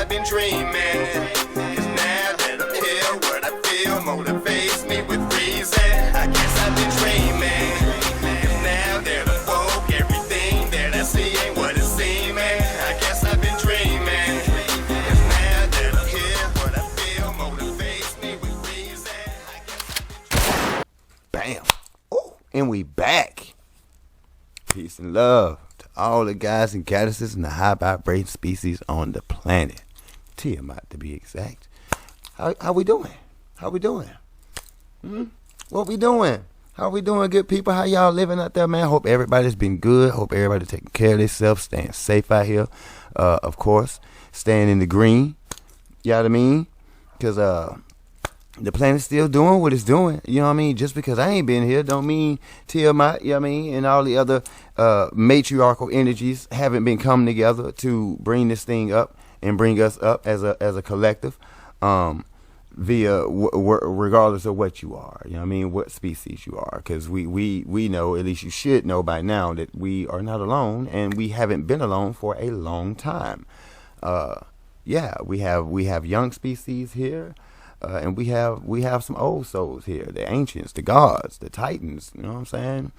I've been dreaming. 'Cause now that I'm here, what I feel motivates me with reason. I guess I've been dreaming. 'Cause now that I'm woke, everything that I see ain't what it seeming. I guess I've been dreaming. 'Cause now that I'm here, what I feel motivates me with reason. I guess Bam. Oh, and we back. Peace and love to all the guys and goddesses and the high vibrating species on the planet. Tiamat to be exact. How we doing? How we doing? What we doing? How we doing, good people? How y'all living out there, man? Hope everybody's been good. Hope everybody's taking care of themselves, staying safe out here. Of course, staying in the green. You know what I mean? Because the planet's still doing what it's doing. You know what I mean? Just because I ain't been here don't mean Tiamat, you know what I mean, and all the other matriarchal energies haven't been coming together to bring this thing up and bring us up as a collective, via regardless of what you are. You know what I mean? What species you are. Because we know, at least you should know by now, that we are not alone, and we haven't been alone for a long time. Yeah, we have young species here. And we have some old souls here, the ancients, the gods, the titans, you know what I'm saying?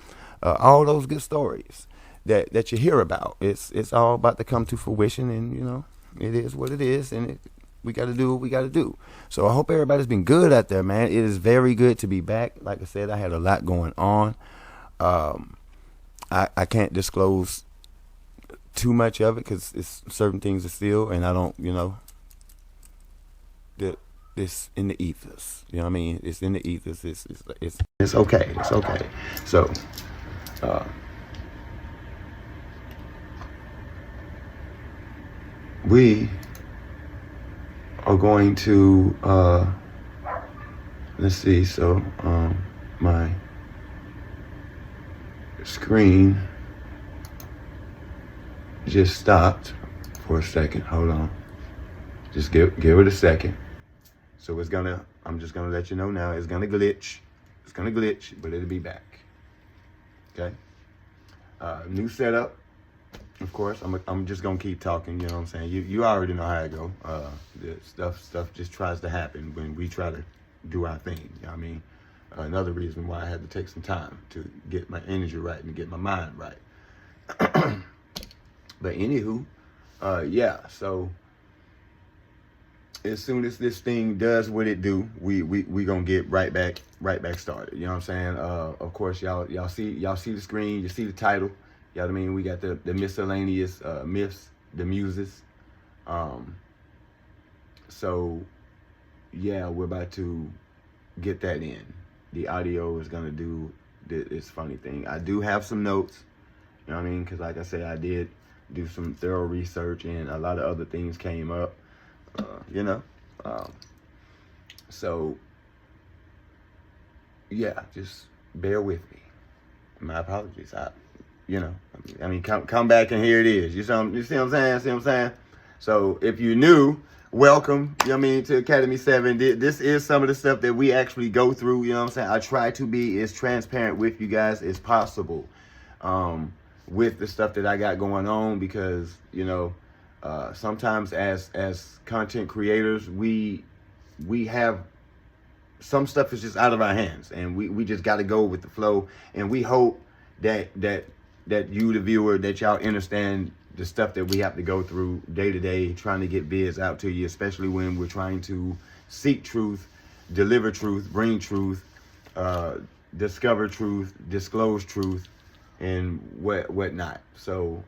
All those good stories that you hear about. It's all about to come to fruition, and you know, it is what it is, and we got to do what we got to do. So I hope everybody's been good out there, man. It is very good to be back. Like I said, I had a lot going on. I can't disclose too much of it because it's certain things are still, and I don't, you know, it's in the ethers. You know what I mean? It's in the ethers. It's okay. It's okay. So, we are going to, let's see. So, my screen just stopped for a second. Hold on. Just give it a second. So I'm just gonna let you know now, it's gonna glitch. It's gonna glitch, but it'll be back. Okay? New setup. Of course, I'm just gonna keep talking, you know what I'm saying? You already know how it go. The stuff just tries to happen when we try to do our thing, you know what I mean? Another reason why I had to take some time to get my energy right and get my mind right. But anywho, yeah, so as soon as this thing does what it do, we gonna get right back started. You know what I'm saying? Of course, y'all see the screen, you see the title. You know what I mean? We got the Miscellaneous Myths, the Muses. So yeah, we're about to get that in. The audio is gonna do this funny thing. I do have some notes. You know what I mean? Because like I said, I did do some thorough research, and a lot of other things came up. You know, so yeah, just bear with me. My apologies. I mean, come back and here it is. You see what I'm saying? See what I'm saying? So if you're new, welcome. You know what I mean, to Academy 7. This is some of the stuff that we actually go through. You know what I'm saying? I try to be as transparent with you guys as possible, with the stuff that I got going on, because you know. Sometimes as content creators, we have some stuff is just out of our hands, and we just got to go with the flow, and we hope that you, the viewer, that y'all understand the stuff that we have to go through day to day, trying to get vids out to you, especially when we're trying to seek truth, deliver truth, bring truth, discover truth, disclose truth, and whatnot. So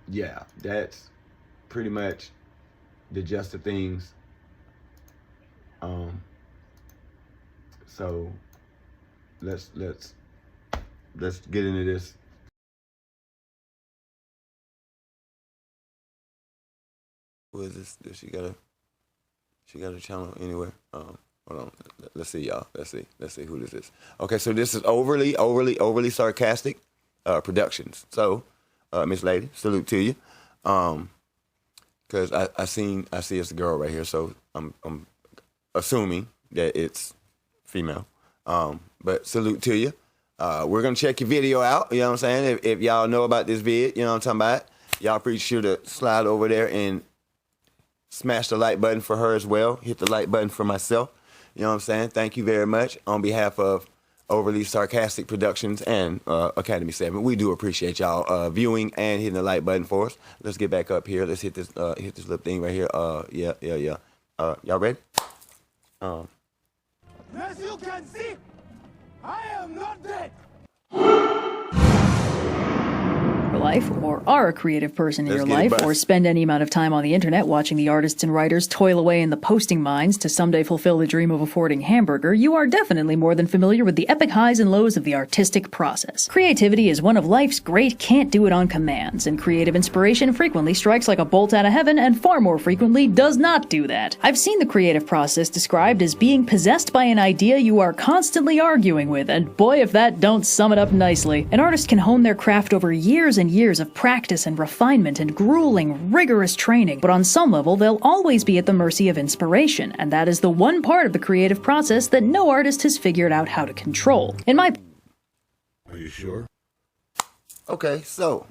yeah, that's pretty much the gist of things. So let's get into this. What is this? She got a channel anywhere. Hold on. Let's see, y'all. Let's see who this is. Okay, so this is Overly Sarcastic Productions. So, Miss Lady, salute to you. Because I see it's a girl right here, so I'm assuming that it's female. But salute to you. We're gonna check your video out. You know what I'm saying? If y'all know about this vid, you know what I'm talking about. Y'all pretty sure to slide over there and smash the like button for her as well. Hit the like button for myself. You know what I'm saying? Thank you very much on behalf of Overly Sarcastic Productions and Academy 7. We do appreciate y'all viewing and hitting the like button for us. Let's get back up here. Let's hit this little thing right here. Yeah. Y'all ready? As you can see, I am not dead. Life, or are a creative person in Let's your get it life, bust. or spend any amount of time on the internet watching the artists and writers toil away in the posting mines to someday fulfill the dream of affording hamburger, you are definitely more than familiar with the epic highs and lows of the artistic process. Creativity is one of life's great can't-do-it-on commands, and creative inspiration frequently strikes like a bolt out of heaven and far more frequently does not do that. I've seen the creative process described as being possessed by an idea you are constantly arguing with, and boy if that don't sum it up nicely. An artist can hone their craft over years and years of practice and refinement and grueling, rigorous training, but on some level they'll always be at the mercy of inspiration, and that is the one part of the creative process that no artist has figured out how to control. In my... Are you sure? Okay, so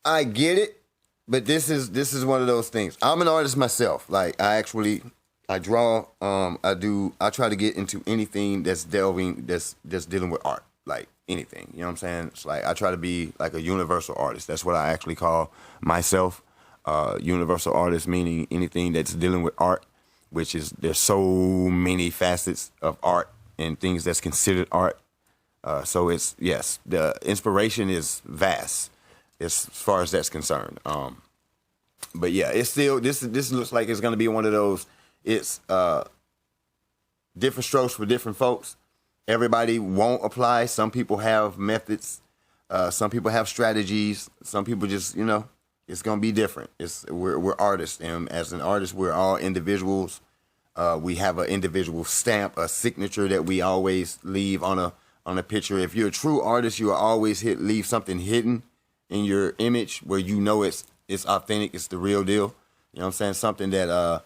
I get it, but this is one of those things. I'm an artist myself. Like I draw. I try to get into anything that's dealing with art. Like anything, you know what I'm saying? It's like I try to be like a universal artist. That's what I actually call myself. Universal artist, meaning anything that's dealing with art, which is there's so many facets of art and things that's considered art. So it's, yes, the inspiration is vast as far as that's concerned. But yeah, it's still, this looks like it's going to be one of those, it's different strokes for different folks. Everybody won't apply. Some people have methods. Some people have strategies. Some people just, you know, it's going to be different. We're artists. And as an artist, we're all individuals. We have an individual stamp, a signature that we always leave on a picture. If you're a true artist, you will always leave something hidden in your image where you know it's authentic, it's the real deal. You know what I'm saying? Something that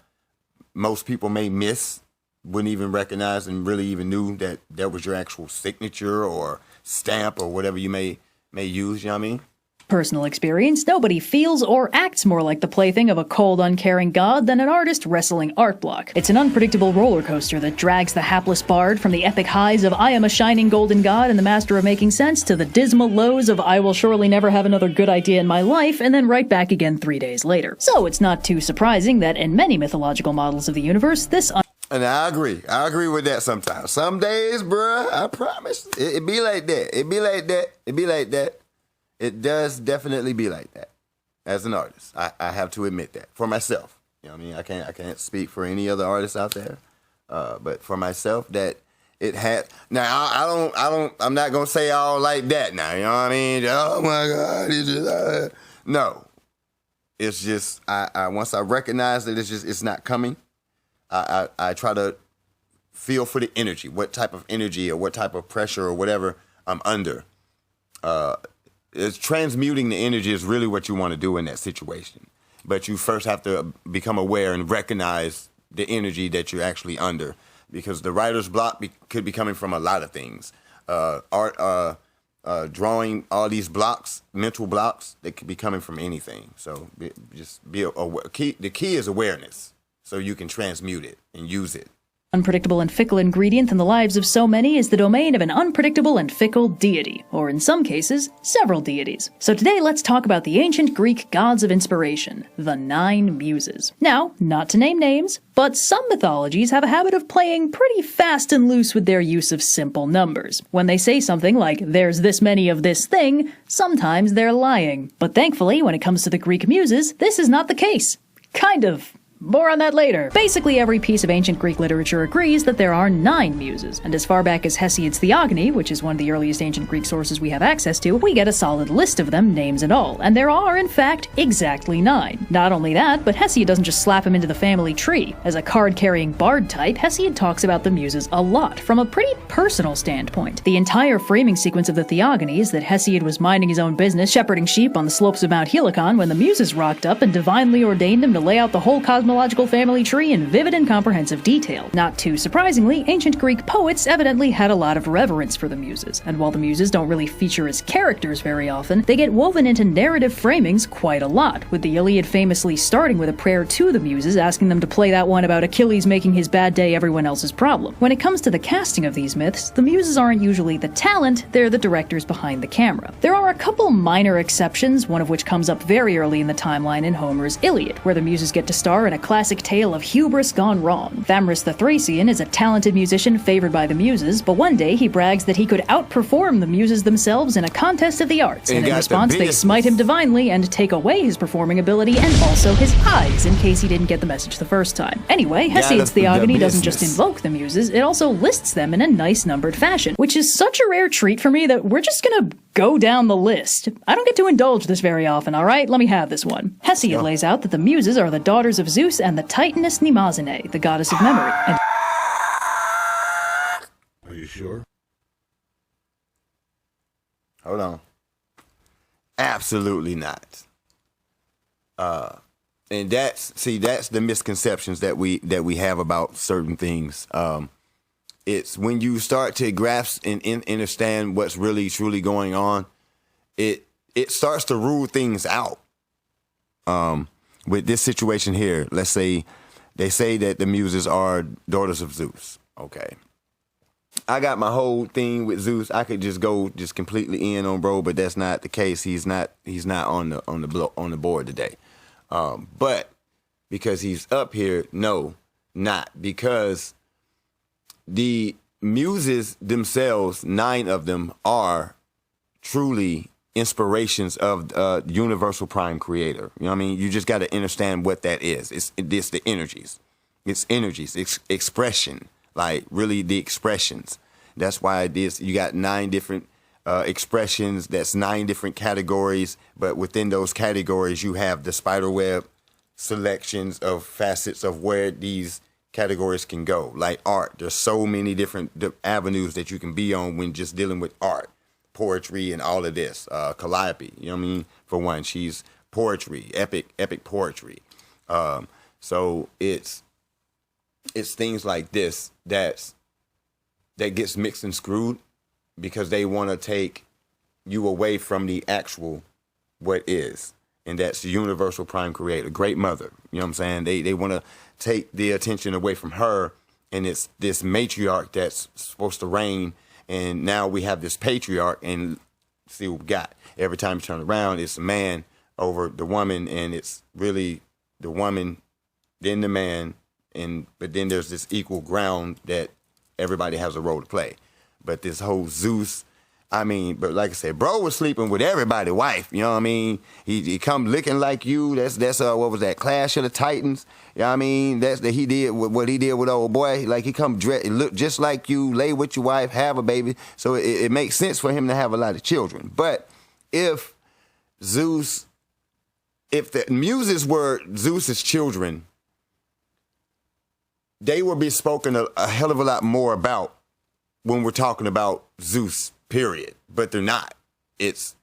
most people may miss, wouldn't even recognize and really even knew that was your actual signature or stamp or whatever you may use, you know what I mean? Personal experience, nobody feels or acts more like the plaything of a cold, uncaring god than an artist wrestling art block. It's an unpredictable roller coaster that drags the hapless bard from the epic highs of I am a shining golden god and the master of making sense to the dismal lows of I will surely never have another good idea in my life, and then right back again 3 days later. So it's not too surprising that in many mythological models of the universe, this And I agree with that sometimes. Some days, bruh, I promise, it be like that. It be like that. It does definitely be like that. As an artist, I have to admit that for myself. You know what I mean? I can't speak for any other artists out there, but for myself, that it had. Now I'm not gonna say all like that. Now, you know what I mean? Oh my God, it's just no. It's just I once I recognize that it's not coming. I try to feel for the energy, what type of energy or what type of pressure or whatever I'm under. It's transmuting the energy is really what you want to do in that situation. But you first have to become aware and recognize the energy that you're actually under, because the writer's block could be coming from a lot of things. Art, drawing, all these blocks, mental blocks, they could be coming from anything. So just be aware. The key is awareness, so you can transmute it and use it. unpredictable and fickle ingredient in the lives of so many is the domain of an unpredictable and fickle deity, or in some cases, several deities. So today let's talk about the ancient Greek gods of inspiration, the 9 Muses. Now, not to name names, but some mythologies have a habit of playing pretty fast and loose with their use of simple numbers. When they say something like, there's this many of this thing, sometimes they're lying. But thankfully, when it comes to the Greek Muses, this is not the case. Kind of. More on that later. Basically, every piece of ancient Greek literature agrees that there are 9 muses, and as far back as Hesiod's Theogony, which is one of the earliest ancient Greek sources we have access to, we get a solid list of them, names and all, and there are, in fact, exactly 9. Not only that, but Hesiod doesn't just slap them into the family tree. As a card-carrying bard type, Hesiod talks about the muses a lot, from a pretty personal standpoint. The entire framing sequence of the Theogony is that Hesiod was minding his own business, shepherding sheep on the slopes of Mount Helicon, when the muses rocked up and divinely ordained him to lay out the whole cosmos etymological family tree in vivid and comprehensive detail. Not too surprisingly, ancient Greek poets evidently had a lot of reverence for the Muses, and while the Muses don't really feature as characters very often, they get woven into narrative framings quite a lot, with the Iliad famously starting with a prayer to the Muses asking them to play that one about Achilles making his bad day everyone else's problem. When it comes to the casting of these myths, the Muses aren't usually the talent, they're the directors behind the camera. There are a couple minor exceptions, one of which comes up very early in the timeline in Homer's Iliad, where the Muses get to star in a classic tale of hubris gone wrong. Thamras the Thracian is a talented musician favored by the Muses, but one day he brags that he could outperform the Muses themselves in a contest of the arts, and in response they smite him divinely and take away his performing ability and also his eyes, in case he didn't get the message the first time. Anyway, Hesiod's Theogony doesn't just invoke the Muses, it also lists them in a nice numbered fashion, which is such a rare treat for me that we're just gonna go down the list. I don't get to indulge this very often, alright? Let me have this one. Hesiod lays out that the Muses are the daughters of Zeus and the Titaness Mnemosyne, the goddess of memory, and Are you sure? Hold on. Absolutely not. And that's the misconceptions that we have about certain things. It's when you start to grasp and understand what's really truly going on, it starts to rule things out. With this situation here, let's say they say that the Muses are daughters of Zeus. Okay. I got my whole thing with Zeus. I could just go completely in on bro, but that's not the case. He's not on the board today. But because he's up here, no, not because the Muses themselves, 9 of them, are truly inspirations of the universal prime creator. You know what I mean? You just got to understand what that is. It's the energies. It's energies, expression, like really the expressions. That's why you got 9 different expressions. That's 9 different categories. But within those categories, you have the spiderweb selections of facets of where these categories can go. Like art, there's so many different avenues that you can be on when just dealing with art, poetry, and all of this. Calliope, you know what I mean? For one, she's poetry, epic poetry. So it's things like this that gets mixed and screwed because they want to take you away from the actual what is. And that's the universal prime creator, great mother. You know what I'm saying? They want to take the attention away from her, and it's this matriarch that's supposed to reign, and now we have this patriarch, and see what we got. Every time you turn around, it's a man over the woman, and it's really the woman, then the man, but then there's this equal ground that everybody has a role to play. But this whole Zeus, but like I said, bro was sleeping with everybody's wife. You know what I mean? He come looking like you. That's what was that? Clash of the Titans. You know what I mean? That's that he did what he did with old boy. Like he come look just like you, lay with your wife, have a baby. So it makes sense for him to have a lot of children. But if the Muses were Zeus's children, they will be spoken a hell of a lot more about when we're talking about Zeus. Period. But they're not. It's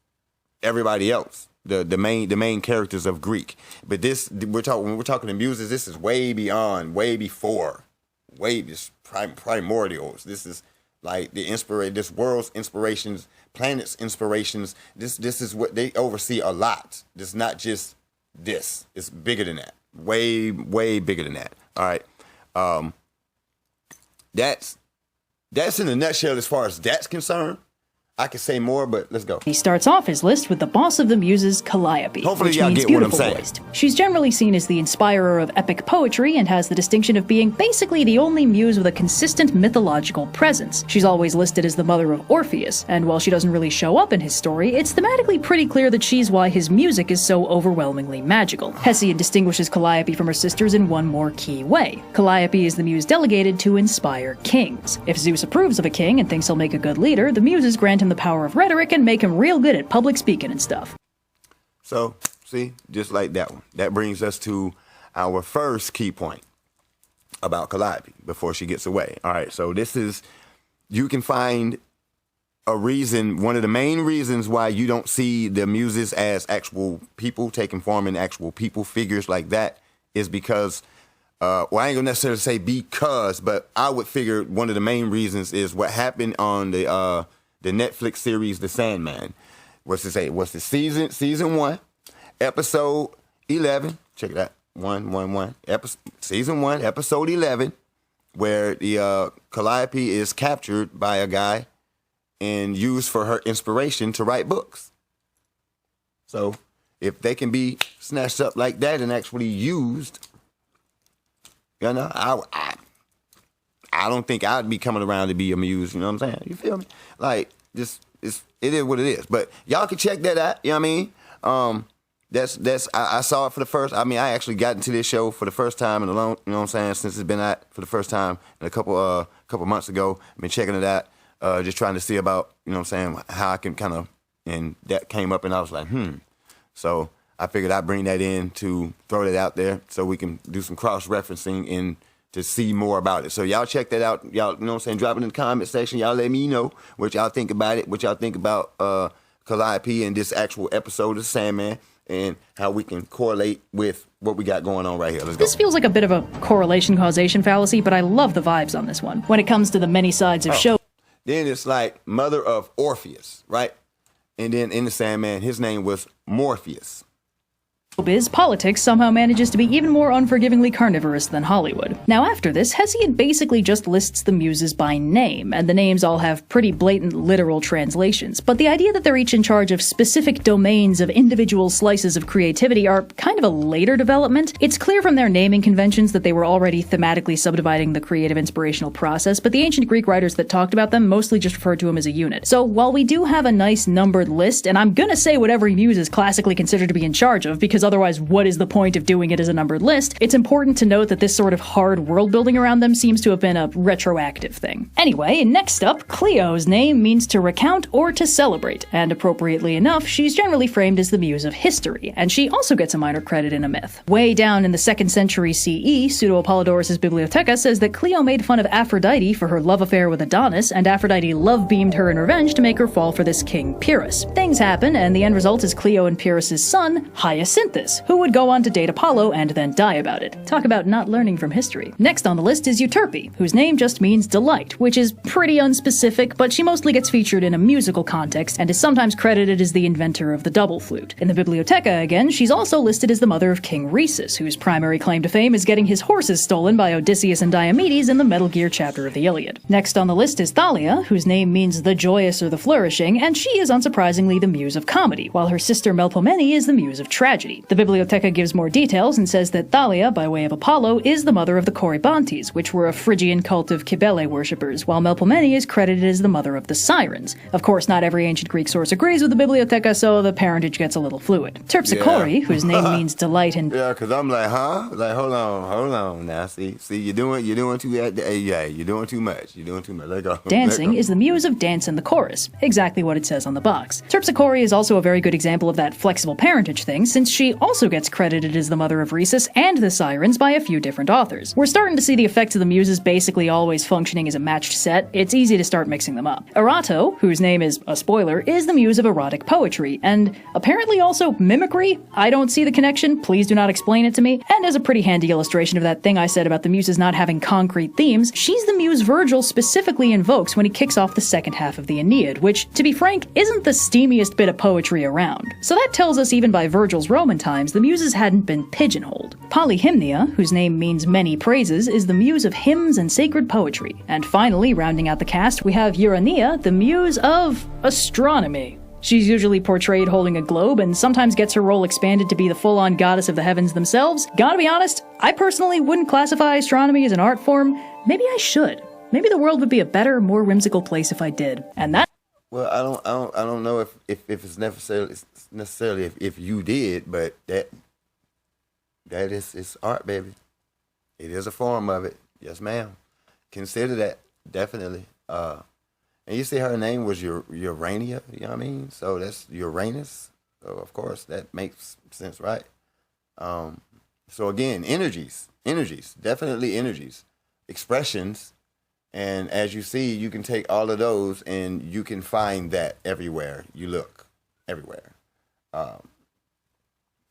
everybody else. The main characters of Greek. But when we're talking to Muses, this is way beyond, way before, this primordials. This is like this world's inspirations, planet's inspirations. This is what they oversee a lot. It's not just this. It's bigger than that. Way bigger than that. All right. That's in a nutshell as far as that's concerned. I could say more, but let's go. He starts off his list with the boss of the Muses, Calliope, Hopefully which y'all means get what I'm beautiful saying. voiced. She's generally seen as the inspirer of epic poetry and has the distinction of being basically the only muse with a consistent mythological presence. She's always listed as the mother of Orpheus, and while she doesn't really show up in his story, it's thematically pretty clear that she's why his music is so overwhelmingly magical. Hesiod distinguishes Calliope from her sisters in one more key way. Calliope is the muse delegated to inspire kings. If Zeus approves of a king and thinks he'll make a good leader, the muses grant him the power of rhetoric and make him real good at public speaking and stuff. So, see, just like that one. That brings us to our first key point about Calliope before she gets away. All right, so you can find a reason, one of the main reasons why you don't see the muses as actual people, taking form in actual people figures like that, is because well, I ain't gonna necessarily say because, but I would figure one of the main reasons is what happened on the Netflix series The Sandman. What's it say? What's the season 1, episode 11? Check it out. Season 1, episode 11, where the Calliope is captured by a guy and used for her inspiration to write books. So if they can be snatched up like that and actually used, you know, I don't think I'd be coming around to be amused. You know what I'm saying? You feel me? Like, it is what it is. But y'all can check that out. You know what I mean? I saw it for the first. I mean, I actually got into this show for the first time in a long. You know what I'm saying? Since it's been out for the first time and a couple months ago. I've been checking it out, just trying to see about, you know what I'm saying, how I can kind of. And that came up, and I was like, So I figured I'd bring that in to throw that out there so we can do some cross-referencing and to see more about it. So y'all check that out. Y'all, you know what I'm saying, drop it in the comment section. Y'all let me know what y'all think about it, what y'all think about Calliope and this actual episode of Sandman, and how we can correlate with what we got going on right here. Let's go. This feels like a bit of a correlation causation fallacy, but I love the vibes on this one. When it comes to the many sides of show. Then it's like mother of Orpheus, right? And then in the Sandman, his name was Morpheus. Biz politics somehow manages to be even more unforgivingly carnivorous than Hollywood. Now after this, Hesiod basically just lists the Muses by name, and the names all have pretty blatant literal translations, but the idea that they're each in charge of specific domains of individual slices of creativity are kind of a later development. It's clear from their naming conventions that they were already thematically subdividing the creative inspirational process, but the ancient Greek writers that talked about them mostly just referred to them as a unit. So while we do have a nice numbered list, and I'm gonna say what every muse is classically considered to be in charge of, because otherwise, what is the point of doing it as a numbered list? It's important to note that this sort of hard world building around them seems to have been a retroactive thing. Anyway, next up, Clio's name means to recount or to celebrate, and appropriately enough, she's generally framed as the muse of history, and she also gets a minor credit in a myth. Way down in the 2nd century CE, Pseudo-Apollodorus' Bibliotheca says that Clio made fun of Aphrodite for her love affair with Adonis, and Aphrodite love-beamed her in revenge to make her fall for this king Pyrrhus. Things happen, and the end result is Clio and Pyrrhus' son, Hyacinthus, who would go on to date Apollo and then die about it. Talk about not learning from history. Next on the list is Euterpe, whose name just means delight, which is pretty unspecific, but she mostly gets featured in a musical context and is sometimes credited as the inventor of the double flute. In the Bibliotheca, again, she's also listed as the mother of King Rhesus, whose primary claim to fame is getting his horses stolen by Odysseus and Diomedes in the Metal Gear chapter of the Iliad. Next on the list is Thalia, whose name means the joyous or the flourishing, and she is unsurprisingly the muse of comedy, while her sister Melpomene is the muse of tragedy. The Bibliotheca gives more details and says that Thalia, by way of Apollo, is the mother of the Corybantes, which were a Phrygian cult of Cybele worshippers, while Melpomene is credited as the mother of the Sirens. Of course, not every ancient Greek source agrees with the Bibliotheca, so the parentage gets a little fluid. Terpsichore, whose name means delight and... Yeah, because I'm like, huh? Like, hold on now. See, you're doing too much. Let go. Dancing is the muse of dance and the chorus, exactly what it says on the box. Terpsichore is also a very good example of that flexible parentage thing, since she also gets credited as the mother of Rhesus and the Sirens by a few different authors. We're starting to see the effects of the muses basically always functioning as a matched set. It's easy to start mixing them up. Erato, whose name is a spoiler, is the muse of erotic poetry, and apparently also mimicry. I don't see the connection, please do not explain it to me. And as a pretty handy illustration of that thing I said about the muses not having concrete themes, she's the muse Virgil specifically invokes when he kicks off the second half of the Aeneid, which, to be frank, isn't the steamiest bit of poetry around. So that tells us even by Virgil's Roman times, the muses hadn't been pigeonholed. Polyhymnia, whose name means many praises, is the muse of hymns and sacred poetry. And finally, rounding out the cast, we have Urania, the muse of astronomy. She's usually portrayed holding a globe and sometimes gets her role expanded to be the full-on goddess of the heavens themselves. Gotta be honest, I personally wouldn't classify astronomy as an art form. Maybe I should. Maybe the world would be a better, more whimsical place if I did. And that... Well, I don't know if it's necessarily if you did, but that is, it's art, baby. It is a form of it. Yes, ma'am. Consider that, definitely. And you see her name was Urania, you know what I mean? So that's Uranus. So, of course, that makes sense, right? So, again, energies, definitely energies, expressions. And as you see, you can take all of those and you can find that everywhere you look, everywhere.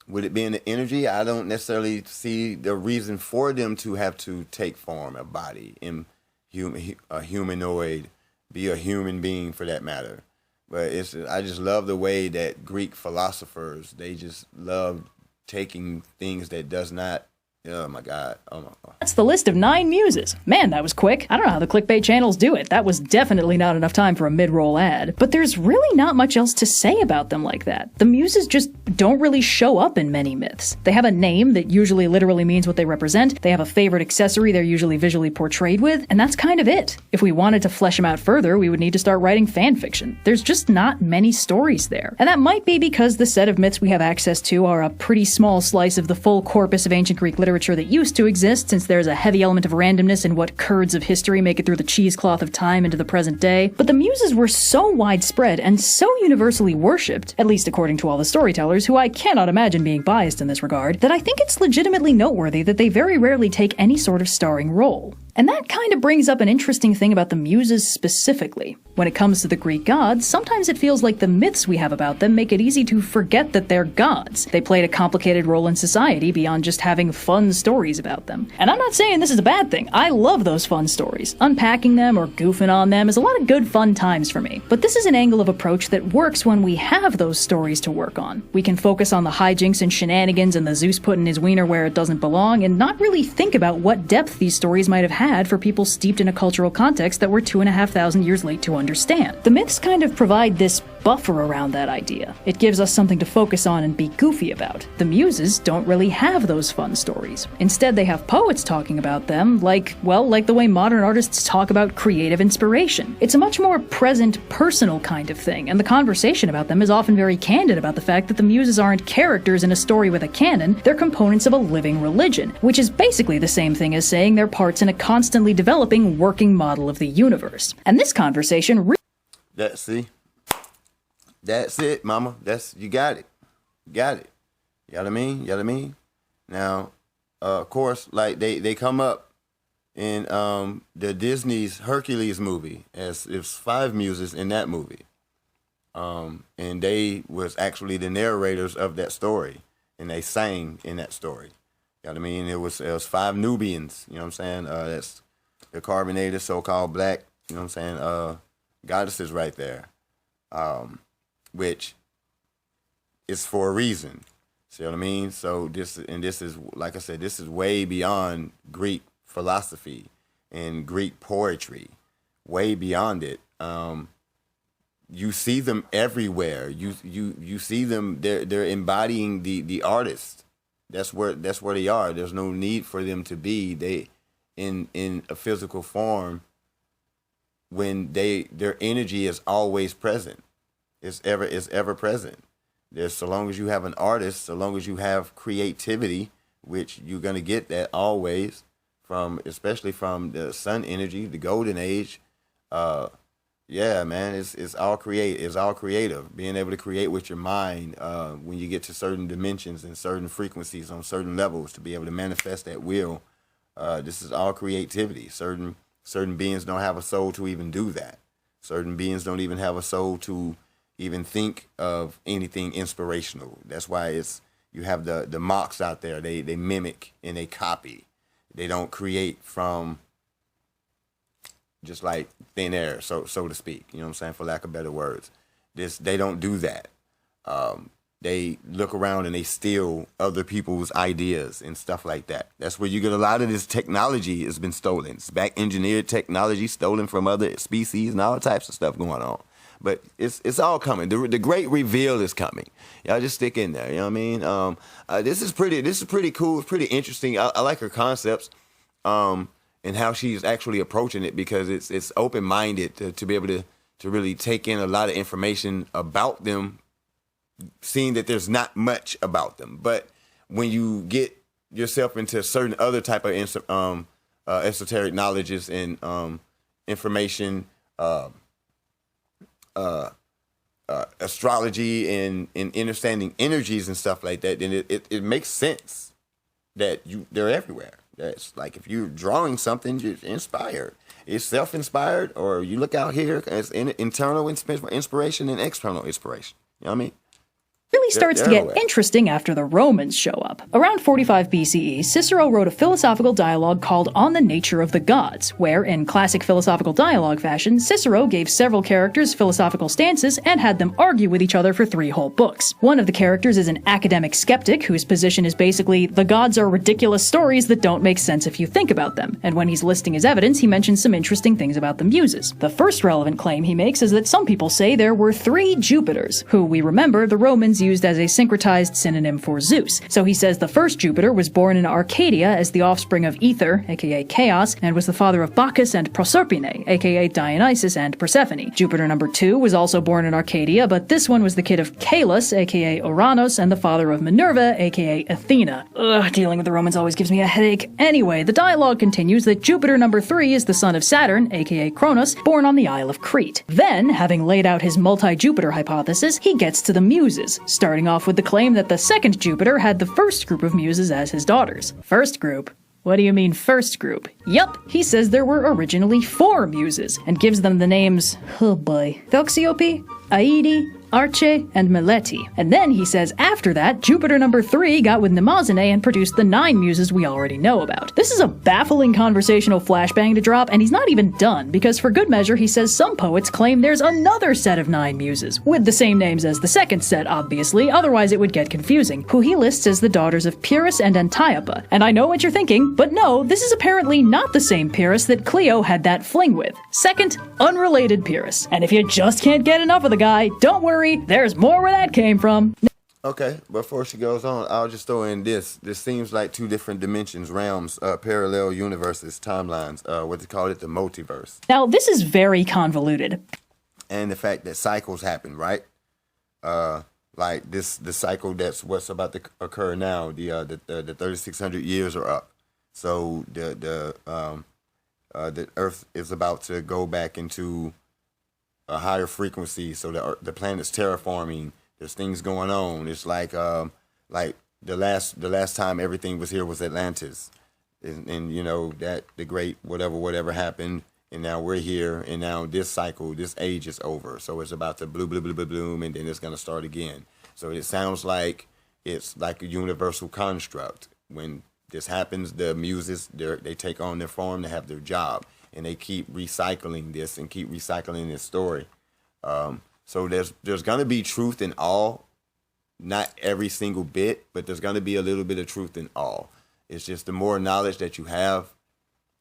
With it being the energy, I don't necessarily see the reason for them to have to take form, a body, a humanoid, be a human being for that matter. But I just love the way that Greek philosophers, they just love taking things that does not. Oh my God. Oh my God. That's the list of 9 muses. Man, that was quick. I don't know how the clickbait channels do it. That was definitely not enough time for a mid-roll ad. But there's really not much else to say about them like that. The muses just don't really show up in many myths. They have a name that usually literally means what they represent. They have a favorite accessory they're usually visually portrayed with, and that's kind of it. If we wanted to flesh them out further, we would need to start writing fan fiction. There's just not many stories there. And that might be because the set of myths we have access to are a pretty small slice of the full corpus of ancient Greek literature that used to exist, since there's a heavy element of randomness in what curds of history make it through the cheesecloth of time into the present day. But the muses were so widespread and so universally worshipped, at least according to all the storytellers, who I cannot imagine being biased in this regard, that I think it's legitimately noteworthy that they very rarely take any sort of starring role. And that kind of brings up an interesting thing about the muses specifically. When it comes to the Greek gods, sometimes it feels like the myths we have about them make it easy to forget that they're gods. They played a complicated role in society beyond just having fun stories about them. And I'm not saying this is a bad thing. I love those fun stories. Unpacking them or goofing on them is a lot of good fun times for me. But this is an angle of approach that works when we have those stories to work on. We can focus on the hijinks and shenanigans and the Zeus putting his wiener where it doesn't belong, and not really think about what depth these stories might have had for people steeped in a cultural context that we're 2,500 years late to understand. The myths kind of provide this buffer around that idea. It gives us something to focus on and be goofy about. The muses don't really have those fun stories. Instead, they have poets talking about them like the way modern artists talk about creative inspiration. It's a much more present, personal kind of thing, and the conversation about them is often very candid about the fact that the muses aren't characters in a story with a canon, they're components of a living religion, which is basically the same thing as saying they're parts in a constantly developing working model of the universe. And this conversation That's it, mama. You got it. You got it. You know what I mean? You know what I mean? Now, of course, like they come up in the Disney's Hercules movie, as it's 5 muses in that movie. And they was actually the narrators of that story, and they sang in that story. You know what I mean? It was 5 Nubians, you know what I'm saying? That's the carbonated, so-called black, you know what I'm saying, goddesses right there. Which is for a reason. See what I mean? So this is, like I said, this is way beyond Greek philosophy and Greek poetry. Way beyond it. You see them everywhere. You see them, they're embodying the artist. That's where they are. There's no need for them to be in a physical form when their energy is always present. It's ever present. There's, so long as you have an artist, so long as you have creativity, which you're gonna get that always especially from the sun energy, the golden age. Yeah, man, it's all creative. Being able to create with your mind when you get to certain dimensions and certain frequencies on certain levels to be able to manifest that will. This is all creativity. Certain beings don't have a soul to even do that. Certain beings don't even have a soul to even think of anything inspirational. That's why you have the mocks out there. They mimic and they copy. They don't create from just like thin air, so to speak. You know what I'm saying, for lack of better words. They don't do that. They look around and they steal other people's ideas and stuff like that. That's where you get a lot of this technology has been stolen. It's back engineered technology stolen from other species and all types of stuff going on. But it's all coming. The great reveal is coming. Y'all just stick in there. You know what I mean? This is pretty cool. It's pretty interesting. I like her concepts, and how she's actually approaching it, because it's open minded to be able to really take in a lot of information about them, seeing that there's not much about them. But when you get yourself into certain other type of esoteric knowledges and information. Astrology and understanding energies and stuff like that, then it makes sense that they're everywhere. That's like if you're drawing something, you're inspired. It's self-inspired, or you look out here as internal inspiration and external inspiration. You know what I mean? really starts to get interesting after the Romans show up. Around 45 BCE, Cicero wrote a philosophical dialogue called On the Nature of the Gods, where, in classic philosophical dialogue fashion, Cicero gave several characters philosophical stances and had them argue with each other for 3 whole books. One of the characters is an academic skeptic whose position is basically, the gods are ridiculous stories that don't make sense if you think about them, and when he's listing his evidence, he mentions some interesting things about the Muses. The first relevant claim he makes is that some people say there were 3 Jupiters, who we remember the Romans used as a syncretized synonym for Zeus. So he says the first Jupiter was born in Arcadia as the offspring of Ether, aka Chaos, and was the father of Bacchus and Proserpine, aka Dionysus and Persephone. Jupiter number 2 was also born in Arcadia, but this one was the kid of Calus, aka Uranus, and the father of Minerva, aka Athena. Ugh, dealing with the Romans always gives me a headache. Anyway, the dialogue continues that Jupiter number 3 is the son of Saturn, aka Kronos, born on the Isle of Crete. Then, having laid out his multi-Jupiter hypothesis, he gets to the Muses, starting off with the claim that the second Jupiter had the first group of Muses as his daughters. First group? What do you mean first group? Yup, he says there were originally 4 Muses, and gives them the names, oh boy, Thalciope, Aeide, Arche, and Meleti. And then he says after that, Jupiter number 3 got with Mnemosyne and produced the 9 Muses we already know about. This is a baffling conversational flashbang to drop, and he's not even done, because for good measure he says some poets claim there's another set of 9 Muses, with the same names as the second set, obviously, otherwise it would get confusing, who he lists as the daughters of Pyrrhus and Antiopa. And I know what you're thinking, but no, this is apparently not the same Pyrrhus that Clio had that fling with. Second, unrelated Pyrrhus. And if you just can't get enough of the guy, don't worry, there's more where that came from. Okay, before she goes on, I'll just throw in this. This seems like 2 different dimensions, realms, parallel universes, timelines, what they call it, the multiverse. Now, this is very convoluted. And the fact that cycles happen, right? Like the cycle that's what's about to occur now, the 3,600 years are up. So the Earth is about to go back into a higher frequency, so the planet's terraforming. There's things going on. It's like the last time everything was here was Atlantis, and you know that the great whatever happened, and now we're here, and now this cycle, this age is over. So it's about to bloom, and then it's gonna start again. So it sounds like it's like a universal construct. When this happens, the Muses they take on their form, they have their job, and they keep recycling this and keep recycling this story. So there's gonna be truth in all, not every single bit, but there's gonna be a little bit of truth in all. It's just the more knowledge that you have,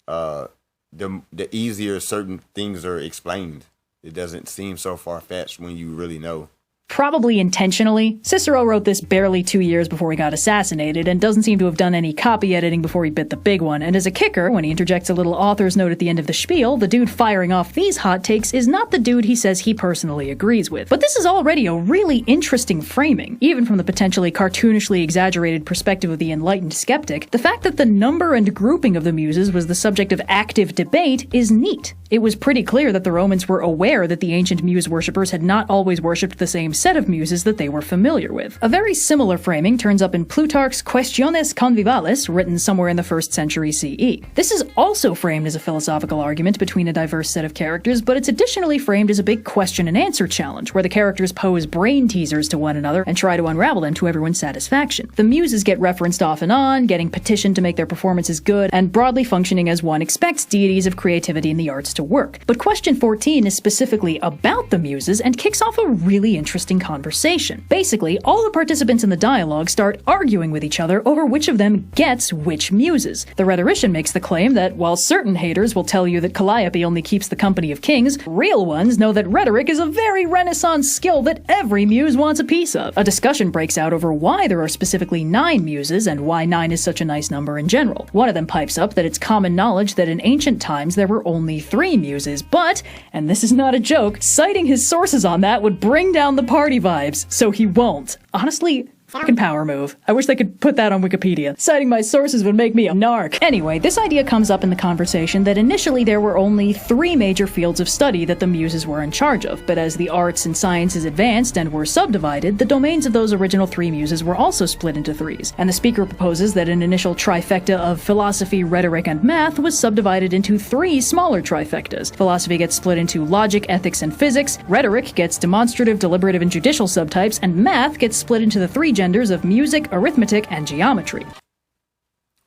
the easier certain things are explained. It doesn't seem so far-fetched when you really know. Probably intentionally, Cicero wrote this barely 2 years before he got assassinated, and doesn't seem to have done any copy editing before he bit the big one, and as a kicker, when he interjects a little author's note at the end of the spiel, the dude firing off these hot takes is not the dude he says he personally agrees with. But this is already a really interesting framing. Even from the potentially cartoonishly exaggerated perspective of the enlightened skeptic, the fact that the number and grouping of the Muses was the subject of active debate is neat. It was pretty clear that the Romans were aware that the ancient Muse worshippers had not always worshipped the same set of Muses that they were familiar with. A very similar framing turns up in Plutarch's Questiones Conviviales, written somewhere in the 1st century CE. This is also framed as a philosophical argument between a diverse set of characters, but it's additionally framed as a big question and answer challenge, where the characters pose brain teasers to one another and try to unravel them to everyone's satisfaction. The Muses get referenced off and on, getting petitioned to make their performances good, and broadly functioning as one expects deities of creativity in the arts to work. But question 14 is specifically about the Muses and kicks off a really interesting conversation. Basically, all the participants in the dialogue start arguing with each other over which of them gets which Muses. The rhetorician makes the claim that while certain haters will tell you that Calliope only keeps the company of kings, real ones know that rhetoric is a very Renaissance skill that every Muse wants a piece of. A discussion breaks out over why there are specifically 9 Muses and why 9 is such a nice number in general. One of them pipes up that it's common knowledge that in ancient times there were only 3 Muses, but, and this is not a joke, citing his sources on that would bring down the party vibes, so he won't. Honestly, Fucking power move. I wish they could put that on Wikipedia. Citing my sources would make me a narc. Anyway, this idea comes up in the conversation that initially there were only 3 major fields of study that the Muses were in charge of, but as the arts and sciences advanced and were subdivided, the domains of those original 3 Muses were also split into 3s, and the speaker proposes that an initial trifecta of philosophy, rhetoric, and math was subdivided into 3 smaller trifectas. Philosophy gets split into logic, ethics, and physics, rhetoric gets demonstrative, deliberative, and judicial subtypes, and math gets split into the 3 genders of music, arithmetic, and geometry.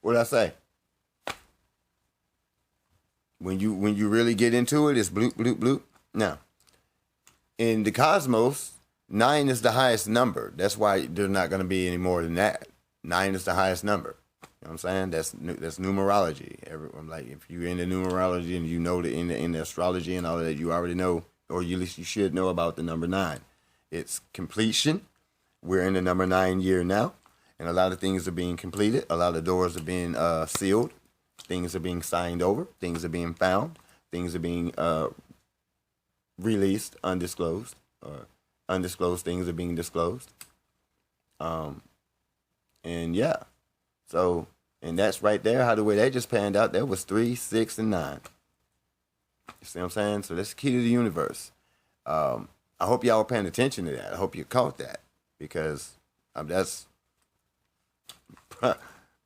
What did I say? When you really get into it, it's bloop, bloop, bloop. Now, in the cosmos, 9 is the highest number. That's why there's not going to be any more than that. 9 is the highest number. You know what I'm saying? That's numerology. I'm like, if you're into numerology and you know in the astrology and all of that, you already know, or at least you should know about the number 9. It's completion. We're in the number 9 year now, and a lot of things are being completed. A lot of doors are being sealed. Things are being signed over. Things are being found. Things are being released, undisclosed, or undisclosed things are being disclosed. And yeah, so, and that's right there. How the way that just panned out, that was 3, 6, and 9. You see what I'm saying? So that's the key to the universe. I hope y'all were paying attention to that. I hope you caught that. Because that's,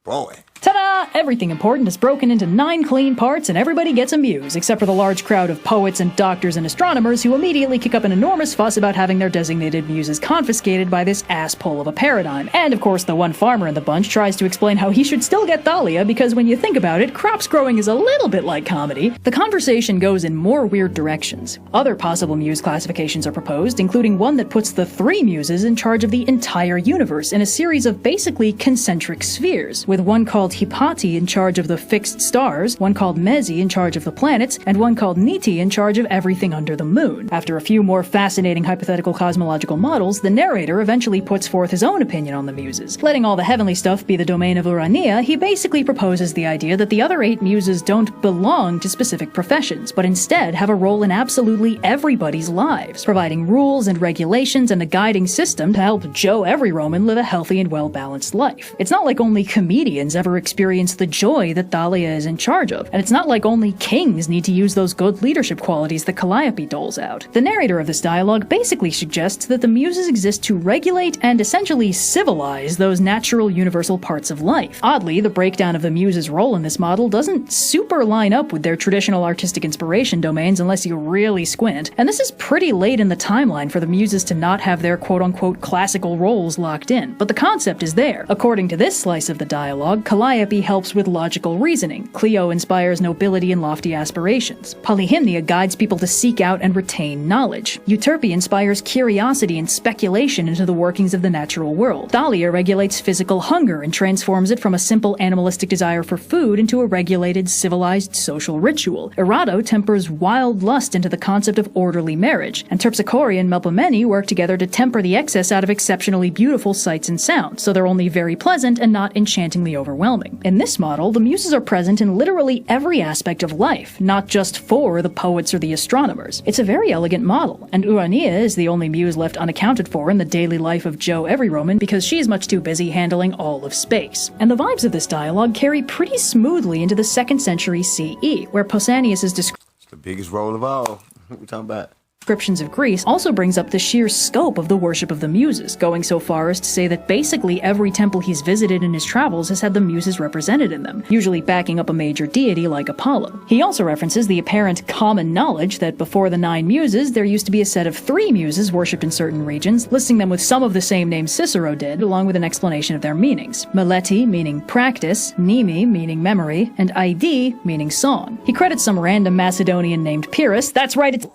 boy. Ta-da! Everything important is broken into 9 clean parts and everybody gets a muse, except for the large crowd of poets and doctors and astronomers who immediately kick up an enormous fuss about having their designated muses confiscated by this asshole of a paradigm. And of course the one farmer in the bunch tries to explain how he should still get Thalia because when you think about it, crops growing is a little bit like comedy. The conversation goes in more weird directions. Other possible muse classifications are proposed, including one that puts the 3 muses in charge of the entire universe in a series of basically concentric spheres, with one called Hipati in charge of the fixed stars, one called Mezi in charge of the planets, and one called Niti in charge of everything under the moon. After a few more fascinating hypothetical cosmological models, the narrator eventually puts forth his own opinion on the muses. Letting all the heavenly stuff be the domain of Urania, he basically proposes the idea that the other 8 muses don't belong to specific professions, but instead have a role in absolutely everybody's lives, providing rules and regulations and a guiding system to help Joe Every Roman live a healthy and well-balanced life. It's not like only comedians ever experience the joy that Thalia is in charge of, and it's not like only kings need to use those good leadership qualities that Calliope doles out. The narrator of this dialogue basically suggests that the muses exist to regulate and essentially civilize those natural universal parts of life. Oddly, the breakdown of the muses' role in this model doesn't super line up with their traditional artistic inspiration domains unless you really squint, and this is pretty late in the timeline for the muses to not have their quote-unquote classical roles locked in, but the concept is there. According to this slice of the dialogue, Calliope helps with logical reasoning, Clio inspires nobility and lofty aspirations, Polyhymnia guides people to seek out and retain knowledge, Euterpe inspires curiosity and speculation into the workings of the natural world, Thalia regulates physical hunger and transforms it from a simple animalistic desire for food into a regulated, civilized social ritual, Erato tempers wild lust into the concept of orderly marriage, and Terpsichore and Melpomene work together to temper the excess out of exceptionally beautiful sights and sounds, so they're only very pleasant and not enchantingly overwhelming. In this model, the muses are present in literally every aspect of life, not just for the poets or the astronomers. It's a very elegant model, and Urania is the only muse left unaccounted for in the daily life of Joe Every Roman because she's much too busy handling all of space. And the vibes of this dialogue carry pretty smoothly into the 2nd century CE, where Pausanias' It's the biggest role of all. What we talking about? descriptions of Greece also brings up the sheer scope of the worship of the Muses, going so far as to say that basically every temple he's visited in his travels has had the Muses represented in them, usually backing up a major deity like Apollo. He also references the apparent common knowledge that before the 9 Muses, there used to be a set of 3 Muses worshipped in certain regions, listing them with some of the same names Cicero did, along with an explanation of their meanings. Meleti, meaning practice, Nemi, meaning memory, and Idi, meaning song. He credits some random Macedonian named Pyrrhus. That's right, it's...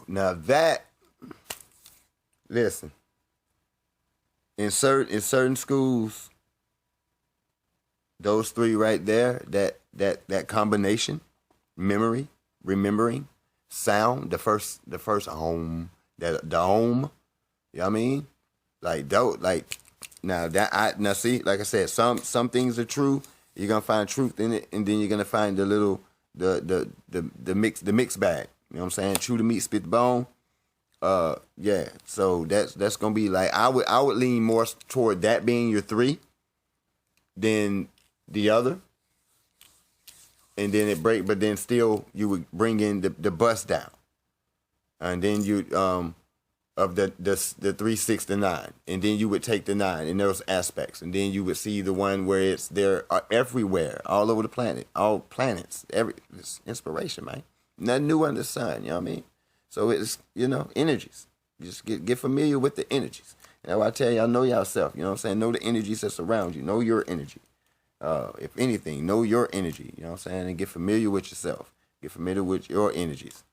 Now that, listen, in certain schools, those 3 right there, that combination, memory, remembering, sound, the first home, the home, you know what I mean? Now see, like I said, some things are true. You're gonna find truth in it, and then you're gonna find the little the mix bag. You know what I'm saying? Chew the meat, spit the bone. Yeah. So that's gonna be like I would lean more toward that being your 3 than the other. And then but then still you would bring in the bust down. And then you of the 3, 6, the 9. And then you would take the 9 in those aspects. And then you would see the one where they're everywhere, all over the planet, all planets, it's inspiration, man. Nothing new under the sun, you know what I mean? So it's, energies. Just get familiar with the energies. And that's why I tell y'all, know yourself, you know what I'm saying? Know the energies that surround you. Know your energy. If anything, know your energy, you know what I'm saying? And get familiar with yourself. Get familiar with your energies.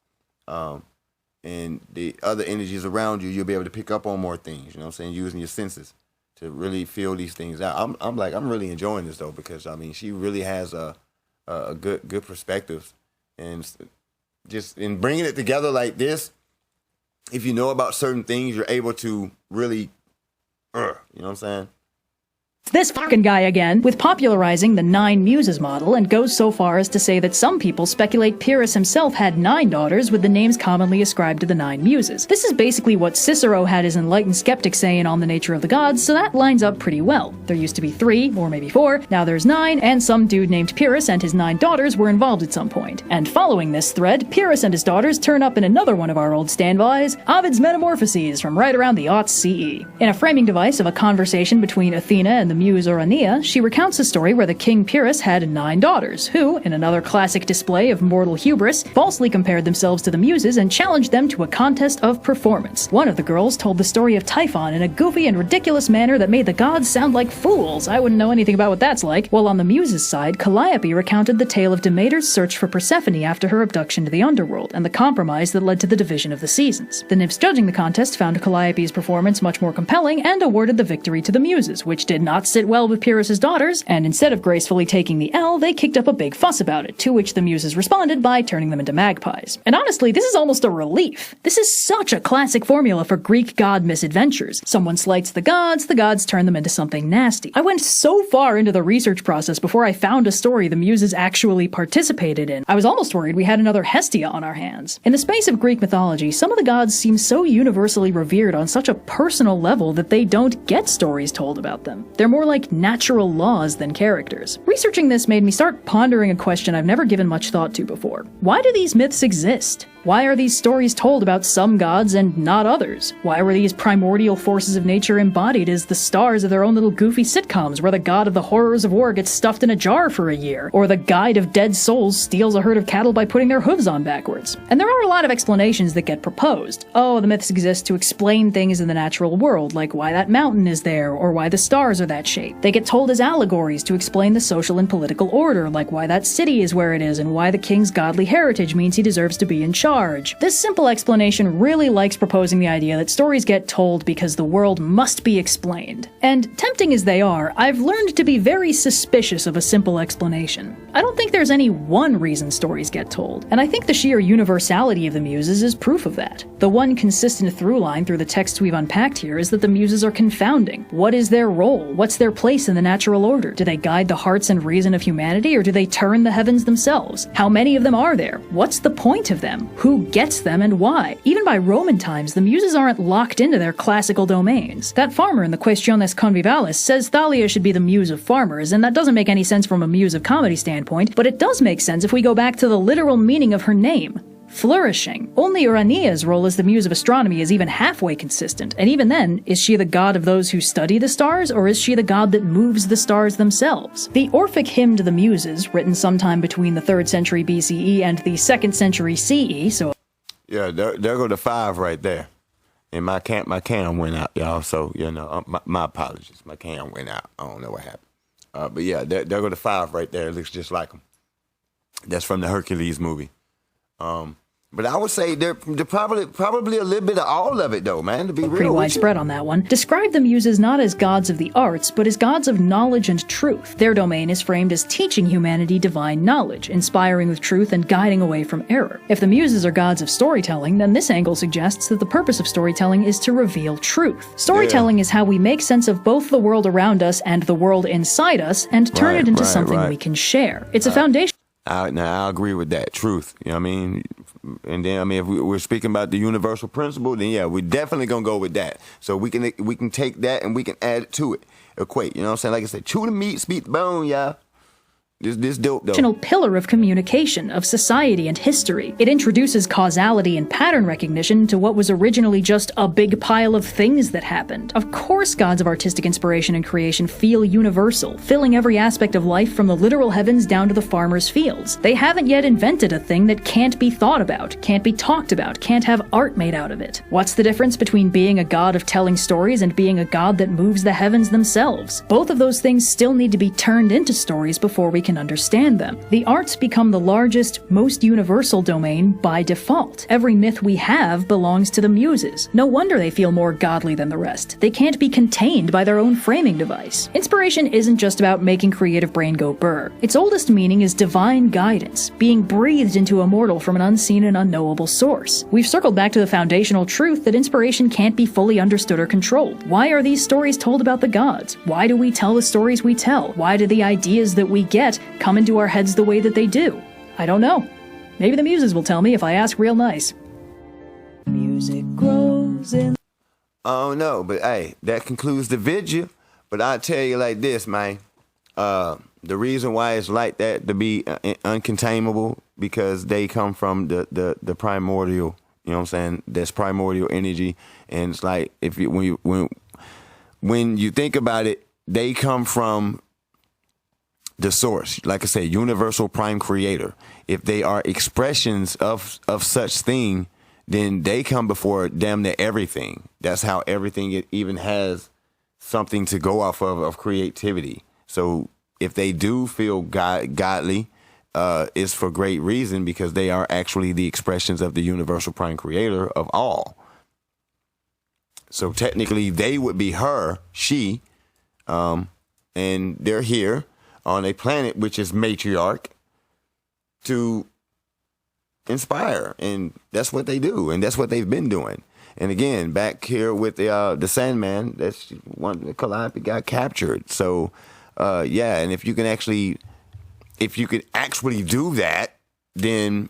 And the other energies around you, you'll be able to pick up on more things, you know what I'm saying? Using your senses to really feel these things out. I'm really enjoying this, though, because, she really has a good perspective. And just in bringing it together like this, if you know about certain things, you're able to really, you know what I'm saying? This fucking guy again, with popularizing the 9 Muses model, and goes so far as to say that some people speculate Pyrrhus himself had 9 daughters with the names commonly ascribed to the 9 Muses. This is basically what Cicero had his enlightened skeptic saying on the nature of the gods, so that lines up pretty well. There used to be 3, or maybe 4, now there's 9, and some dude named Pyrrhus and his 9 daughters were involved at some point. And following this thread, Pyrrhus and his daughters turn up in another one of our old standbys, Ovid's Metamorphoses from right around the aughts CE. In a framing device of a conversation between Athena and the muse Oranea, she recounts a story where the king Pyrrhus had 9 daughters, who, in another classic display of mortal hubris, falsely compared themselves to the Muses and challenged them to a contest of performance. One of the girls told the story of Typhon in a goofy and ridiculous manner that made the gods sound like fools. I wouldn't know anything about what that's like. While on the Muses' side, Calliope recounted the tale of Demeter's search for Persephone after her abduction to the underworld, and the compromise that led to the division of the seasons. The nymphs judging the contest found Calliope's performance much more compelling and awarded the victory to the Muses, which did not sit well with Pyrrhus's daughters, and instead of gracefully taking the L, they kicked up a big fuss about it, to which the Muses responded by turning them into magpies. And honestly, this is almost a relief. This is such a classic formula for Greek god misadventures. Someone slights the gods turn them into something nasty. I went so far into the research process before I found a story the Muses actually participated in. I was almost worried we had another Hestia on our hands. In the space of Greek mythology, some of the gods seem so universally revered on such a personal level that they don't get stories told about them. They're more like natural laws than characters. Researching this made me start pondering a question I've never given much thought to before. Why do these myths exist? Why are these stories told about some gods and not others? Why were these primordial forces of nature embodied as the stars of their own little goofy sitcoms where the god of the horrors of war gets stuffed in a jar for a year, or the guide of dead souls steals a herd of cattle by putting their hooves on backwards? And there are a lot of explanations that get proposed. Oh, the myths exist to explain things in the natural world, like why that mountain is there, or why the stars are that shape. They get told as allegories to explain the social and political order, like why that city is where it is and why the king's godly heritage means he deserves to be in charge. This simple explanation really likes proposing the idea that stories get told because the world must be explained. And tempting as they are, I've learned to be very suspicious of a simple explanation. I don't think there's any one reason stories get told, and I think the sheer universality of the Muses is proof of that. The one consistent through line through the texts we've unpacked here is that the Muses are confounding. What is their role? What's their place in the natural order? Do they guide the hearts and reason of humanity, or do they turn the heavens themselves? How many of them are there? What's the point of them? Who gets them and why? Even by Roman times, the Muses aren't locked into their classical domains. That farmer in the Questiones Convivalis says Thalia should be the muse of farmers, and that doesn't make any sense from a muse of comedy standpoint, but it does make sense if we go back to the literal meaning of her name. Flourishing. Only Oranea's role as the muse of astronomy is even halfway consistent, and even then, is she the god of those who study the stars, or is she the god that moves the stars themselves? The Orphic hymn to the Muses, written sometime between the 3rd century BCE and the 2nd century CE, so... Yeah, there go the 5 right there. And my cam went out, y'all, so, my apologies. My cam went out. I don't know what happened. But yeah, there go the 5 right there. It looks just like them. That's from the Hercules movie. But I would say they're probably a little bit of all of it, though, man, to be real with you. Pretty widespread on that one. Describe the Muses not as gods of the arts, but as gods of knowledge and truth. Their domain is framed as teaching humanity divine knowledge, inspiring with truth and guiding away from error. If the Muses are gods of storytelling, then this angle suggests that the purpose of storytelling is to reveal truth. Storytelling is how we make sense of both the world around us and the world inside us, and turn it into something we can share. It's a foundation. I agree with that. Truth. You know what I mean? And then, I mean, if we're speaking about the universal principle, then yeah, we're definitely going to go with that. So we can take that and we can add it to it. Equate. You know what I'm saying? Like I said, chew the meat, speak the bone, y'all. This dope, though. Pillar of communication, of society and history. It introduces causality and pattern recognition to what was originally just a big pile of things that happened. Of course, gods of artistic inspiration and creation feel universal, filling every aspect of life from the literal heavens down to the farmer's fields. They haven't yet invented a thing that can't be thought about, can't be talked about, can't have art made out of it. What's the difference between being a god of telling stories and being a god that moves the heavens themselves? Both of those things still need to be turned into stories before we can understand them. The arts become the largest, most universal domain by default. Every myth we have belongs to the Muses. No wonder they feel more godly than the rest. They can't be contained by their own framing device. Inspiration isn't just about making creative brain go burr. Its oldest meaning is divine guidance, being breathed into a mortal from an unseen and unknowable source. We've circled back to the foundational truth that inspiration can't be fully understood or controlled. Why are these stories told about the gods? Why do we tell the stories we tell? Why do the ideas that we get come into our heads the way that they do? I don't know. Maybe the Muses will tell me if I ask real nice. Music grows in... Oh no, but hey, that concludes the video. But I'll tell you like this, man. The reason why it's like that to be uncontainable because they come from the primordial. You know what I'm saying? That's primordial energy, and it's like if you when you think about it, they come from the source, like I say, universal prime creator. If they are expressions of such thing, then they come before damn near everything. That's how everything it even has something to go off of creativity. So if they do feel godly, it's for great reason because they are actually the expressions of the universal prime creator of all. So technically they would be her, she, and they're here on a planet which is matriarch to inspire, and that's what they do, and that's what they've been doing. And again, back here with the Sandman, that's one the Calliope got captured. So yeah, and if you could actually do that, then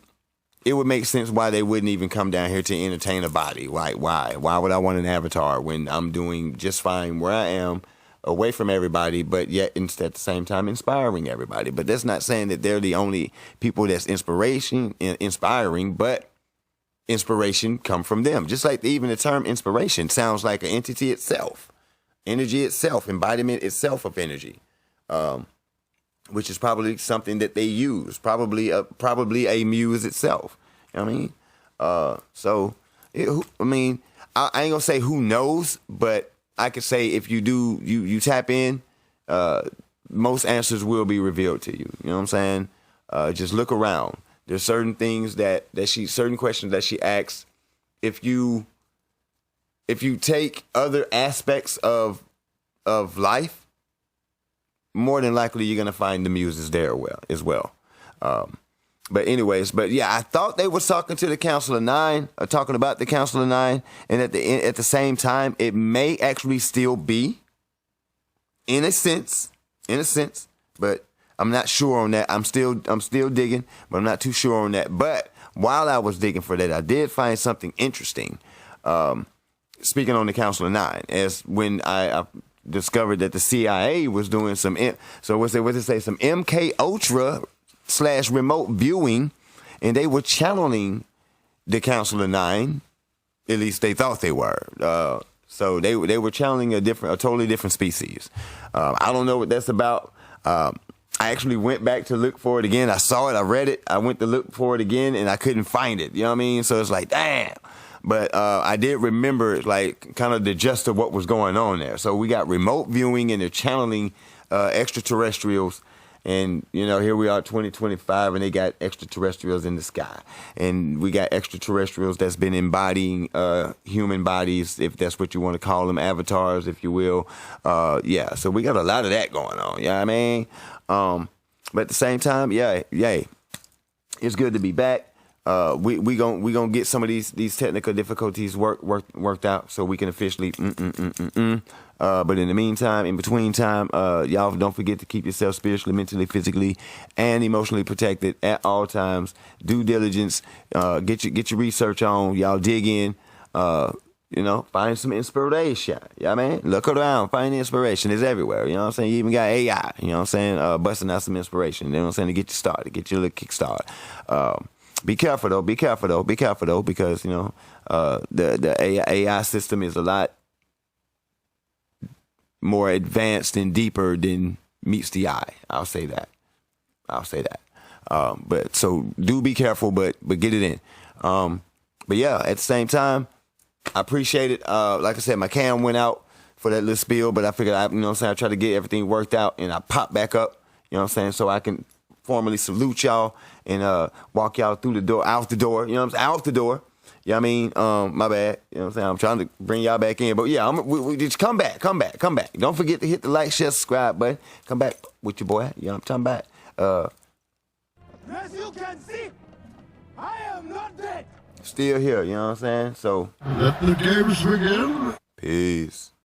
it would make sense why they wouldn't even come down here to entertain a body. Why would I want an avatar when I'm doing just fine where I am, away from everybody, but yet at the same time inspiring everybody? But that's not saying that they're the only people that's inspiring, but inspiration come from them. Just like even the term inspiration sounds like an entity itself, energy itself, embodiment itself of energy, which is probably something that they use, probably a muse itself. You know what I mean? I ain't gonna say who knows, but I could say if you do, you tap in, most answers will be revealed to you. You know what I'm saying? Just look around. There's certain things certain questions that she asks. If you take other aspects of life, more than likely you're gonna find the Muses there as well. But yeah, I thought they were talking to the Council of Nine, or talking about the Council of Nine, and at the same time, it may actually still be, in a sense, but I'm not sure on that. I'm still digging, but I'm not too sure on that. But while I was digging for that, I did find something interesting. Speaking on the Council of Nine, as when I discovered that the CIA was doing some MK Ultra / remote viewing, and they were channeling the Council of Nine. At least they thought they were. So they were channeling a totally different species. I don't know what that's about. I actually went back to look for it again. I saw it, I read it, I went to look for it again, and I couldn't find it. You know what I mean? So it's like, damn. But I did remember like kind of the gist of what was going on there. So we got remote viewing, and they're channeling extraterrestrials. And, you know, here we are 2025, and they got extraterrestrials in the sky. And we got extraterrestrials that's been embodying human bodies, if that's what you want to call them, avatars, if you will. Yeah, so we got a lot of that going on, you know what I mean? But at the same time, yay, it's good to be back. We gonna get some of these technical difficulties worked out so we can officially But in the meantime, in between time, y'all don't forget to keep yourself spiritually, mentally, physically, and emotionally protected at all times. Due diligence. Get your research on. Y'all dig in. Find some inspiration. You know what I mean? Look around. Find the inspiration. It's everywhere. You know what I'm saying? You even got AI. You know what I'm saying? Busting out some inspiration. You know what I'm saying? To get you started. Get you a little kickstart. Be careful though. Because, the AI system is a lot more advanced and deeper than meets the eye. I'll say that. But so do be careful, but get it in. But yeah, at the same time, I appreciate it. Like I said, my cam went out for that little spill, but I figured I try to get everything worked out, and I pop back up, so I can formally salute y'all and walk y'all through the door, out the door, out the door. You know what I mean? My bad. You know what I'm saying? I'm trying to bring y'all back in. But yeah, we just come back. Don't forget to hit the like, share, subscribe button. Come back with your boy. You know what I'm talking about? As you can see, I am not dead. Still here, you know what I'm saying? So Let the games begin. peace.